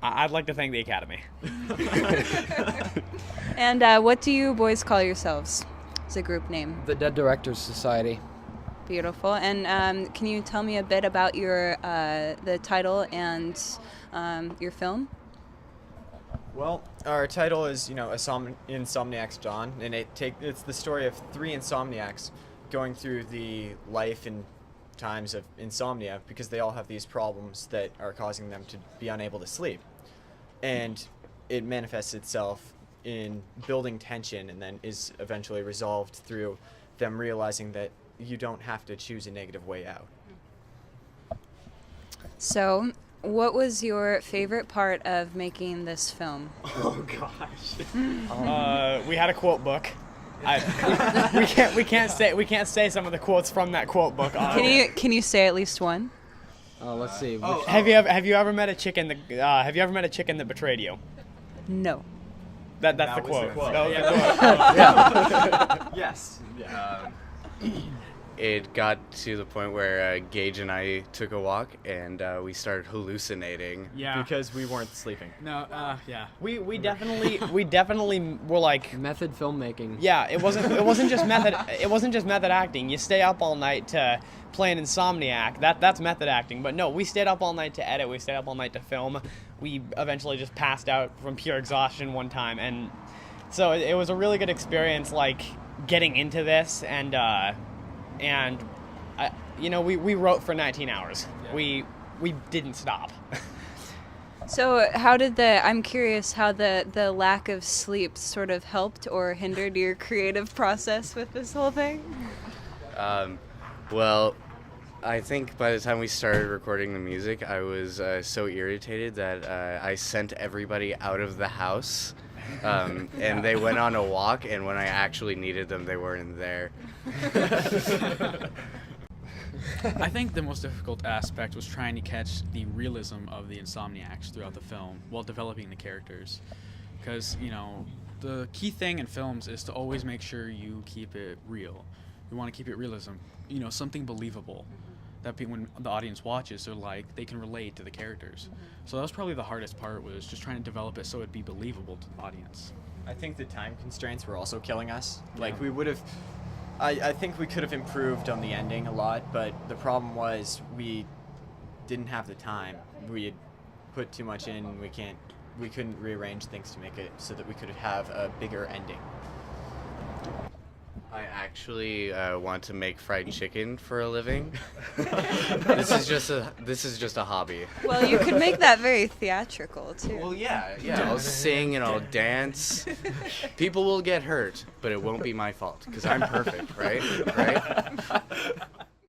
I'd like to thank the Academy. And what do you boys call yourselves as a group name? The Dead Directors Society. Beautiful. And can you tell me a bit about your the title and your film? Well, our title is, Insomniac's Dawn, and it's the story of three insomniacs going through the life and times of insomnia because they all have these problems that are causing them to be unable to sleep. And it manifests itself in building tension and then is eventually resolved through them realizing that you don't have to choose a negative way out. So, what was your favorite part of making this film? Oh gosh. We had a quote book. We can't say some of the quotes from that quote book. Can you say at least one? Let's see. Have you ever met a chicken that betrayed you? No. That's That the was quote. the quote. That was Yeah. the quote. Yes. It got to the point where Gage and I took a walk and we started hallucinating. Yeah. Because we weren't sleeping. No. Yeah. We definitely were like. Method filmmaking. Yeah. It wasn't just method. It wasn't just method acting. You stay up all night to play an Insomniac. That's method acting. But no, we stayed up all night to edit. We stayed up all night to film. We eventually just passed out from pure exhaustion one time, and so it was a really good experience, like getting into this and we wrote for 19 hours. Yeah. We didn't stop. So I'm curious how the lack of sleep sort of helped or hindered your creative process with this whole thing? Well, I think by the time we started recording the music, I was so irritated that I sent everybody out of the house. And they went on a walk, and when I actually needed them, they weren't there. I think the most difficult aspect was trying to catch the realism of the Insomniacs throughout the film while developing the characters. Because, the key thing in films is to always make sure you keep it real. You want to keep it realism, something believable. That when the audience watches, they can relate to the characters. So that was probably the hardest part, was just trying to develop it so it'd be believable to the audience. I think the time constraints were also killing us. Like, we would have... I think we could have improved on the ending a lot, but the problem was we didn't have the time. We had put too much in, and we couldn't rearrange things to make it so that we could have a bigger ending. I actually want to make fried chicken for a living. This is just a hobby. Well, you could make that very theatrical too. Well, yeah. I'll sing and I'll dance. People will get hurt, but it won't be my fault because I'm perfect, right?